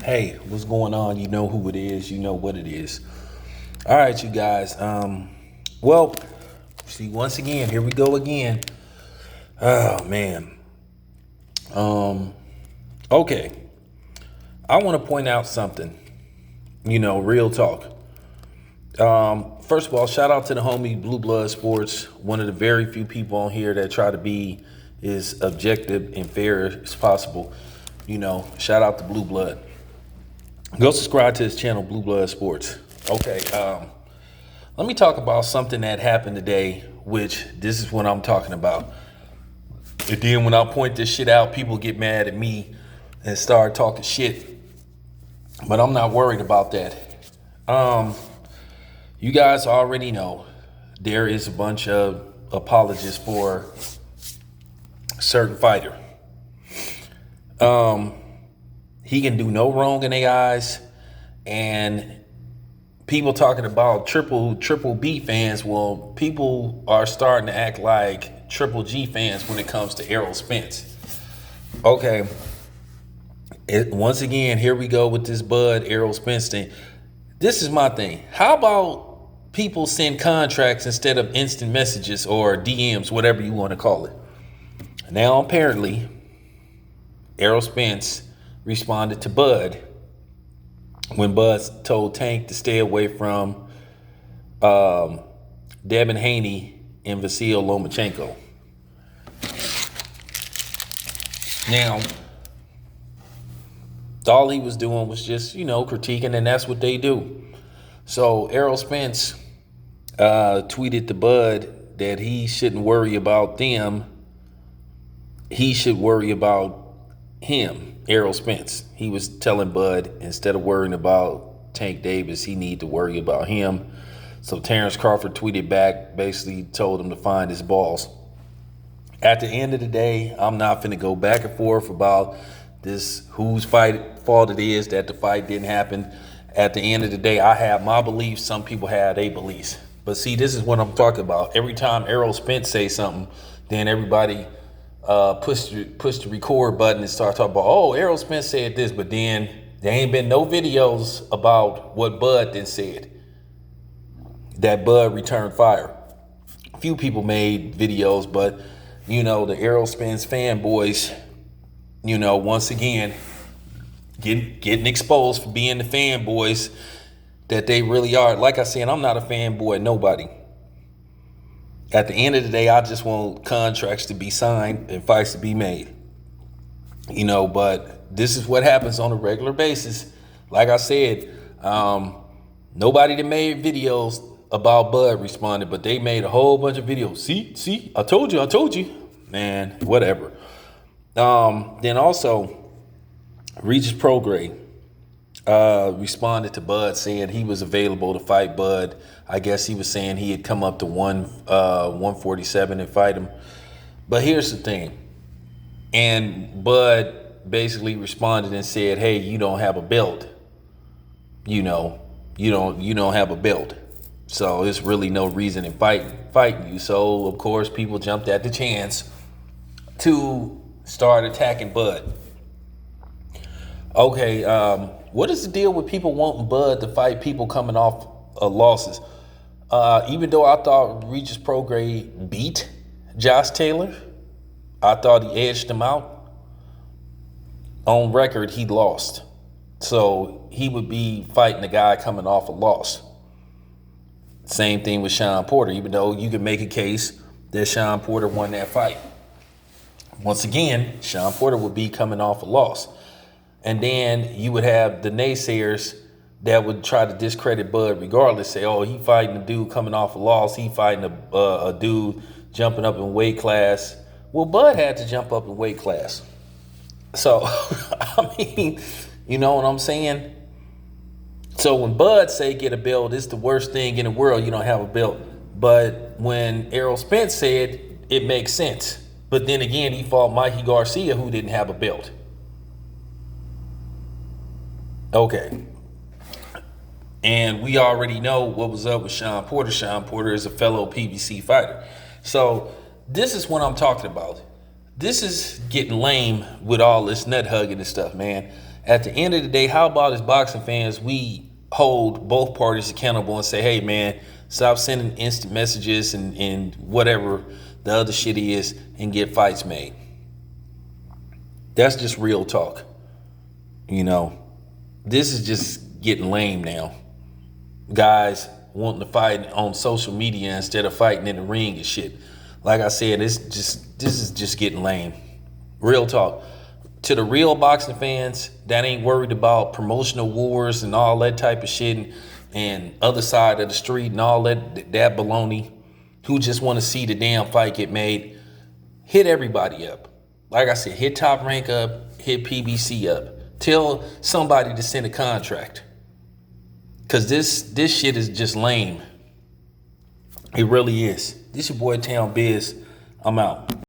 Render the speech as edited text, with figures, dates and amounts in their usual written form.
Hey, what's going on? You know who it is. You know what it is. All right, you guys. Well, see, once again, here we go again. Oh man. Okay. I want to point out something. Real talk. First of all, shout out to the homie Blue Blood Sports. One of the very few people on here that try to be as objective and fair as possible. Shout out to Blue Blood. Go subscribe to his channel, Blue Blood Sports. Okay, let me talk about something that happened today, which this is what I'm talking about. And then when I point this shit out, people get mad at me and start talking shit. But I'm not worried about that. You guys already know there is a bunch of apologists for a certain fighter. He can do no wrong in their eyes, and people talking about triple B fans. Well, people are starting to act like Triple G fans when it comes to Errol Spence. Okay, once again, here we go with this Bud Errol Spence thing. This is my thing. How about people send contracts instead of instant messages or DMs, whatever you want to call it? Now, apparently, Errol Spence responded to Bud when Bud told Tank to stay away from Devin Haney and Vasyl Lomachenko. Now, all he was doing was just, critiquing, and that's what they do. So Errol Spence tweeted to Bud that he shouldn't worry about them. He should worry about him, Errol Spence. He was telling Bud, instead of worrying about Tank Davis, he need to worry about him. So Terrence Crawford tweeted back, basically told him to find his balls. At the end of the day, I'm not finna go back and forth about this, whose fault it is that the fight didn't happen. At the end of the day, I have my beliefs. Some people have their beliefs. But see, this is what I'm talking about. Every time Errol Spence says something, then everybody push the record button and start talking about, oh, Errol Spence said this, but then there ain't been no videos about what Bud then said. That Bud returned fire. A few people made videos, but the Errol Spence fanboys, once again, getting exposed for being the fanboys that they really are. Like I said, I'm not a fanboy, nobody. At the end of the day, I just want contracts to be signed and fights to be made. But this is what happens on a regular basis. Like I said, nobody that made videos about Bud responded, but they made a whole bunch of videos. See, I told you. Man, whatever. Then also, Regis Prograis responded to Bud saying he was available to fight Bud. I guess he was saying he had come up to 147 and fight him. But here's the thing. And Bud basically responded and said, hey, you don't have a belt. You don't have a belt. So there's really no reason in fighting you. So of course people jumped at the chance to start attacking Bud. Okay, what is the deal with people wanting Bud to fight people coming off losses? Even though I thought Regis Prograis beat Josh Taylor, I thought he edged him out. On record, he lost. So he would be fighting a guy coming off a loss. Same thing with Sean Porter, even though you can make a case that Sean Porter won that fight. Once again, Sean Porter would be coming off a loss. And then you would have the naysayers that would try to discredit Bud regardless, say, oh, he fighting a dude coming off a loss. He fighting a dude jumping up in weight class. Well, Bud had to jump up in weight class. So, I mean, you know what I'm saying? So when Bud say get a belt, it's the worst thing in the world, you don't have a belt. But when Errol Spence said, it makes sense. But then again, he fought Mikey Garcia, who didn't have a belt. Okay. And we already know what was up with Sean Porter. Sean Porter is a fellow PBC fighter. So this is what I'm talking about. This is getting lame with all this nut hugging and stuff, man. At the end of the day, how about as boxing fans, we hold both parties accountable and say, hey man, stop sending instant messages and whatever the other shit is and get fights made. That's just real talk. You know, this is just getting lame now. Guys wanting to fight on social media instead of fighting in the ring and shit. Like I said, this is just getting lame. Real talk. To the real boxing fans that ain't worried about promotional wars and all that type of shit and other side of the street and all that baloney, who just want to see the damn fight get made, hit everybody up. Like I said, hit Top Rank up, hit PBC up. Tell somebody to send a contract. Cause this shit is just lame. It really is. This your boy Town Biz. I'm out.